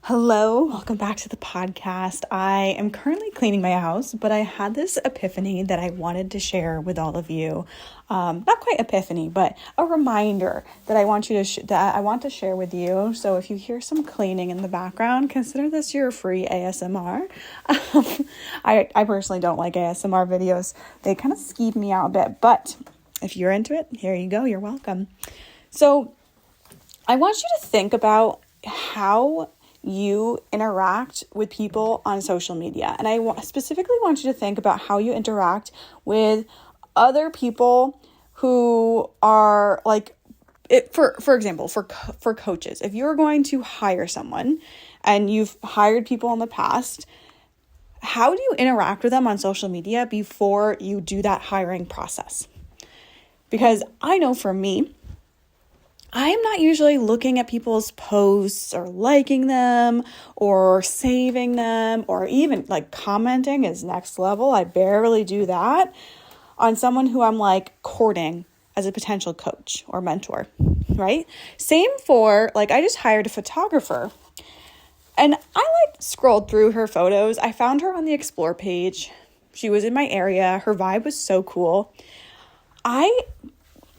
Hello, welcome back to the podcast. I am currently cleaning my house, but I had this epiphany that I wanted to share with all of you. Not quite epiphany, but a reminder that I want to share with you. So if you hear some cleaning in the background, consider this your free ASMR. I personally don't like ASMR videos. They kind of skeeve me out a bit, but if you're into it, here you go. You're welcome. So I want you to think about how you interact with people on social media. And I specifically want you to think about how you interact with other people who are like, for example, for coaches. If you're going to hire someone and you've hired people in the past, how do you interact with them on social media before you do that hiring process? Because I know for me, I am not usually looking at people's posts or liking them or saving them or even like commenting is next level. I barely do that on someone who I'm like courting as a potential coach or mentor, right? Same for like, I just hired a photographer and I scrolled through her photos. I found her on the Explore page. She was in my area. Her vibe was so cool. I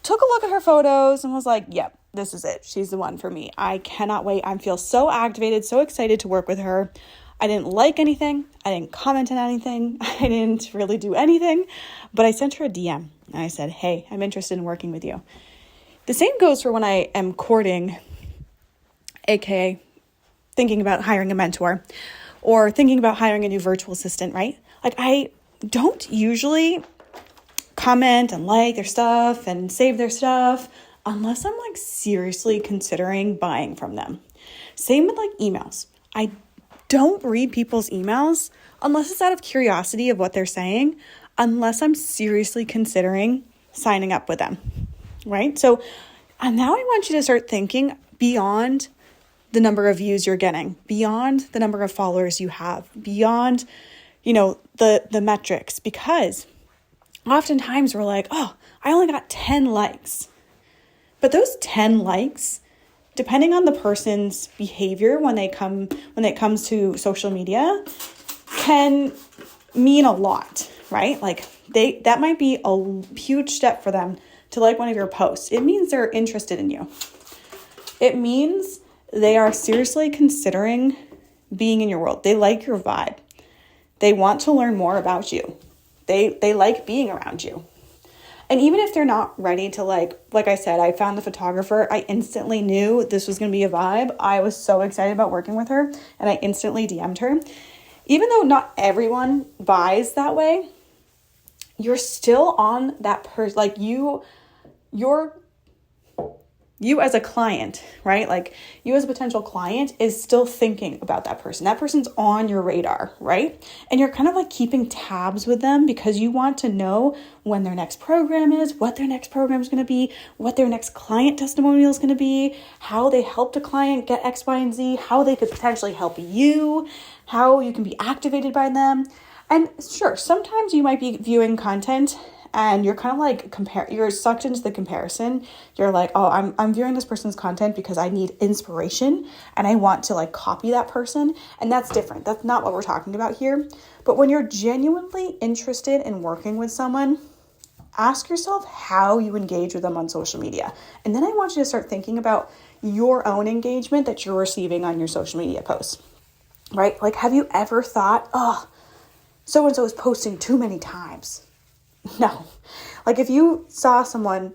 took a look at her photos and was like, yep. This is it. She's the one for me. I cannot wait. I feel so activated, so excited to work with her. I didn't like anything. I didn't comment on anything. I didn't really do anything, but I sent her a DM and I said, hey, I'm interested in working with you. The same goes for when I am courting, aka thinking about hiring a mentor or thinking about hiring a new virtual assistant, right? Like I don't usually comment and like their stuff and save their stuff unless I'm like seriously considering buying from them. Same with like emails. I don't read people's emails unless it's out of curiosity of what they're saying, unless I'm seriously considering signing up with them, right? So now I want you to start thinking beyond the number of views you're getting, beyond the number of followers you have, beyond, the metrics, because oftentimes we're like, oh, I only got 10 likes. But those 10 likes, depending on the person's behavior when it comes to social media, can mean a lot, right? Like that might be a huge step for them to like one of your posts. It means they're interested in you. It means they are seriously considering being in your world. They like your vibe. They want to learn more about you. They like being around you. And even if they're not ready to like I said, I found the photographer. I instantly knew this was going to be a vibe. I was so excited about working with her and I instantly DM'd her. Even though not everyone buys that way, you're still on that person. Like you as a client, right? Like you as a potential client is still thinking about that person. That person's on your radar, right? And you're kind of like keeping tabs with them because you want to know when their next program is, what their next program is going to be, what their next client testimonial is going to be, how they helped a client get X, Y, and Z, how they could potentially help you, how you can be activated by them. And sure, sometimes you might be viewing content and you're kind of like you're sucked into the comparison. You're like, oh, I'm viewing this person's content because I need inspiration and I want to like copy that person. And that's different. That's not what we're talking about here. But when you're genuinely interested in working with someone, ask yourself how you engage with them on social media. And then I want you to start thinking about your own engagement that you're receiving on your social media posts, right? Like, have you ever thought, oh, so-and-so is posting too many times? No. Like if you saw someone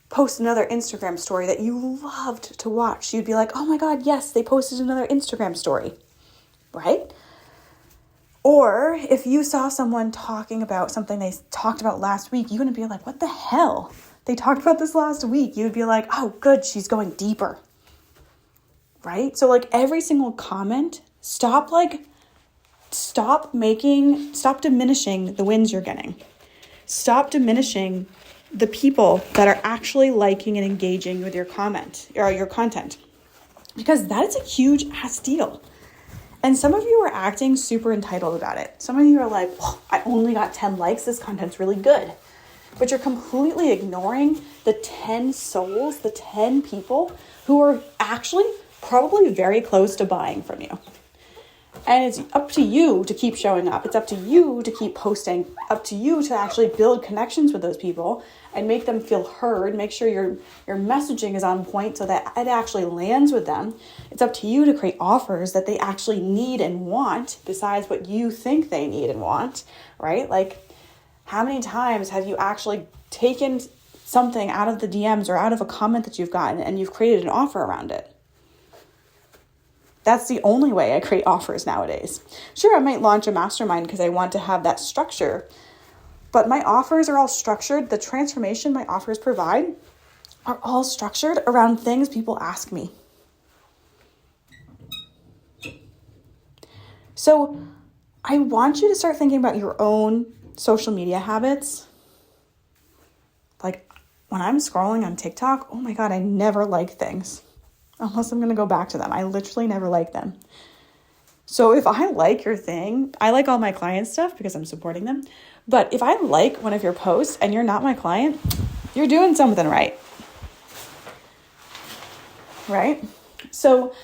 post another Instagram story that you loved to watch, you'd be like, oh my God, yes, they posted another Instagram story, right? Or if you saw someone talking about something they talked about last week, you wouldn't be like, what the hell? They talked about this last week. You'd be like, oh, good, she's going deeper, right? So like every single comment, stop diminishing the wins you're getting. Stop diminishing the people that are actually liking and engaging with your comment or your content, because that is a huge ass deal. And some of you are acting super entitled about it. Some of you are like, well, I only got 10 likes. This content's really good. But you're completely ignoring the 10 people who are actually probably very close to buying from you. And it's up to you to keep showing up. It's up to you to keep posting, up to you to actually build connections with those people and make them feel heard. Make sure your messaging is on point so that it actually lands with them. It's up to you to create offers that they actually need and want besides what you think they need and want, right? Like, how many times have you actually taken something out of the DMs or out of a comment that you've gotten and you've created an offer around it? That's the only way I create offers nowadays. Sure, I might launch a mastermind because I want to have that structure, but my offers are all structured. The transformation my offers provide are all structured around things people ask me. So I want you to start thinking about your own social media habits. Like when I'm scrolling on TikTok, oh my God, I never like things. Unless I'm going to go back to them. I literally never like them. So if I like your thing, I like all my client stuff because I'm supporting them. But if I like one of your posts and you're not my client, you're doing something right. Right? So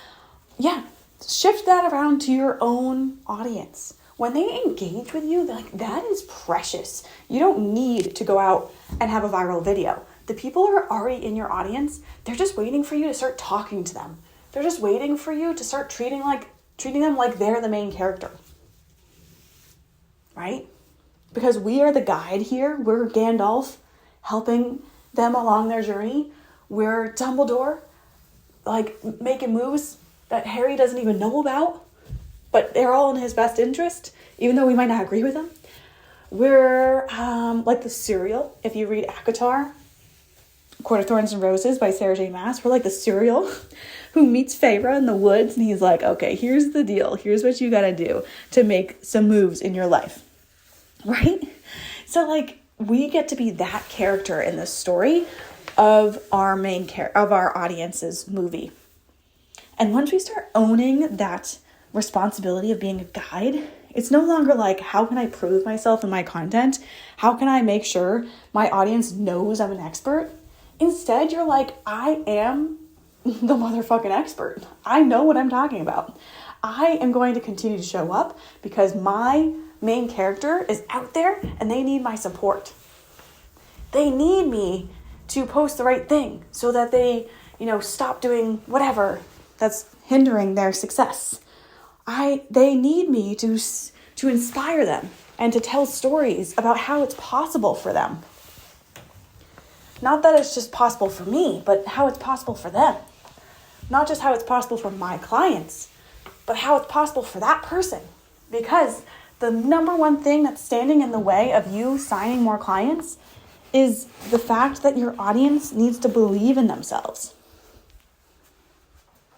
yeah, shift that around to your own audience. When they engage with you, like that is precious. You don't need to go out and have a viral video. The people who are already in your audience, they're just waiting for you to start talking to them. They're just waiting for you to start treating them like they're the main character. Right? Because we are the guide here. We're Gandalf helping them along their journey. We're Dumbledore, like making moves that Harry doesn't even know about, but they're all in his best interest, even though we might not agree with them. We're like the cereal. If you read ACOTAR, Court of Thorns and Roses by Sarah J. Maas, we're like the cereal who meets Feyre in the woods, and he's like, okay, here's the deal. Here's what you got to do to make some moves in your life, right? So like we get to be that character in the story of our of our audience's movie. And once we start owning that responsibility of being a guide, it's no longer like, how can I prove myself in my content? How can I make sure my audience knows I'm an expert? Instead, you're like, I am the motherfucking expert. I know what I'm talking about. I am going to continue to show up because my main character is out there and they need my support. They need me to post the right thing so that they, stop doing whatever that's hindering their success. They need me to inspire them and to tell stories about how it's possible for them. Not that it's just possible for me, but how it's possible for them. Not just how it's possible for my clients, but how it's possible for that person. Because the number one thing that's standing in the way of you signing more clients is the fact that your audience needs to believe in themselves.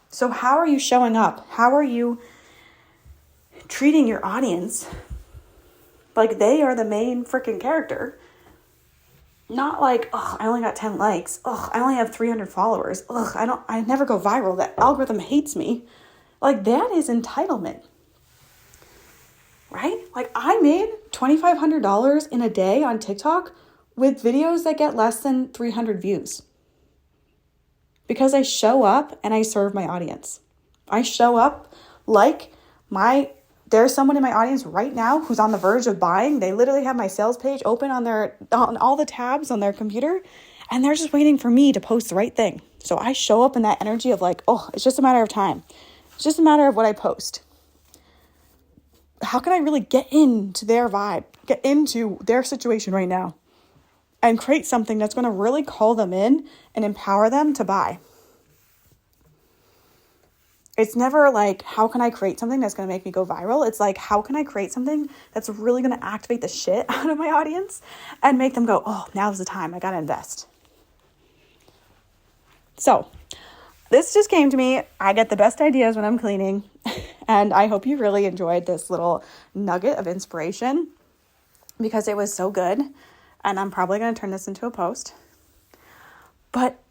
So how are you showing up? How are you treating your audience like they are the main freaking character? Not like, oh, I only got 10 likes. Oh, I only have 300 followers. Oh, I never go viral. That algorithm hates me. Like that is entitlement. Right? Like I made $2,500 in a day on TikTok with videos that get less than 300 views. Because I show up and I serve my audience. I show up like there's someone in my audience right now who's on the verge of buying. They literally have my sales page open on all the tabs on their computer, and they're just waiting for me to post the right thing. So I show up in that energy of like, oh, it's just a matter of time. It's just a matter of what I post. How can I really get into their vibe, get into their situation right now, and create something that's going to really call them in and empower them to buy? It's never like, how can I create something that's going to make me go viral? It's like, how can I create something that's really going to activate the shit out of my audience and make them go, oh, now's the time. I got to invest. So this just came to me. I get the best ideas when I'm cleaning. And I hope you really enjoyed this little nugget of inspiration because it was so good. And I'm probably going to turn this into a post. But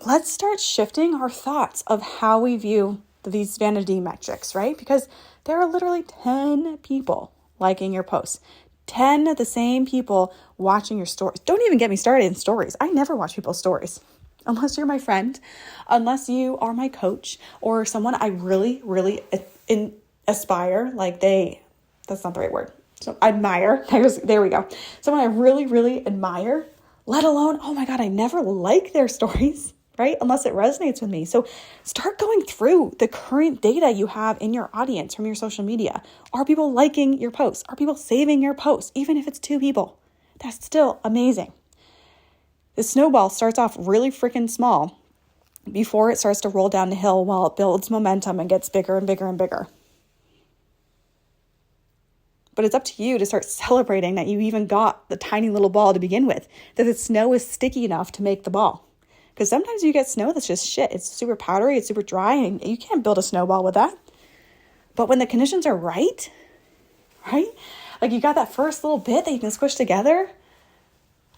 let's start shifting our thoughts of how we view these vanity metrics, right? Because there are literally 10 people liking your posts, 10 of the same people watching your stories. Don't even get me started in stories. I never watch people's stories unless you're my friend, unless you are my coach or someone I really, really aspire, that's not the right word. So admire, there we go. Someone I really, really admire, let alone, oh my God, I never like their stories, right? Unless it resonates with me. So start going through the current data you have in your audience from your social media. Are people liking your posts? Are people saving your posts? Even if it's 2 people, that's still amazing. The snowball starts off really freaking small before it starts to roll down the hill while it builds momentum and gets bigger and bigger and bigger. But it's up to you to start celebrating that you even got the tiny little ball to begin with, that the snow is sticky enough to make the ball. Because sometimes you get snow that's just shit. It's super powdery, it's super dry, and you can't build a snowball with that. But when the conditions are right? Like you got that first little bit that you can squish together,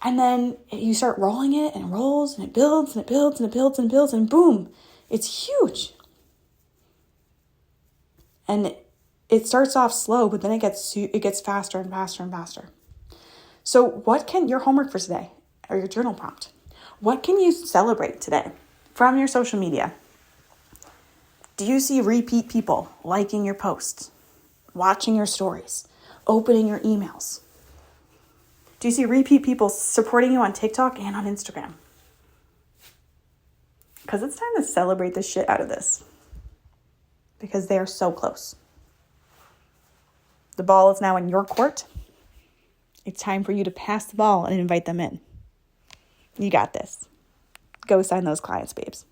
and then you start rolling it, and it rolls, and it builds, and it builds, and it builds, and it builds, and boom, it's huge. And it starts off slow, but then it gets faster and faster and faster. So what can your homework for today, or your journal prompt, what can you celebrate today from your social media? Do you see repeat people liking your posts, watching your stories, opening your emails? Do you see repeat people supporting you on TikTok and on Instagram? Because it's time to celebrate the shit out of this. Because they are so close. The ball is now in your court. It's time for you to pass the ball and invite them in. You got this. Go sign those clients, babes.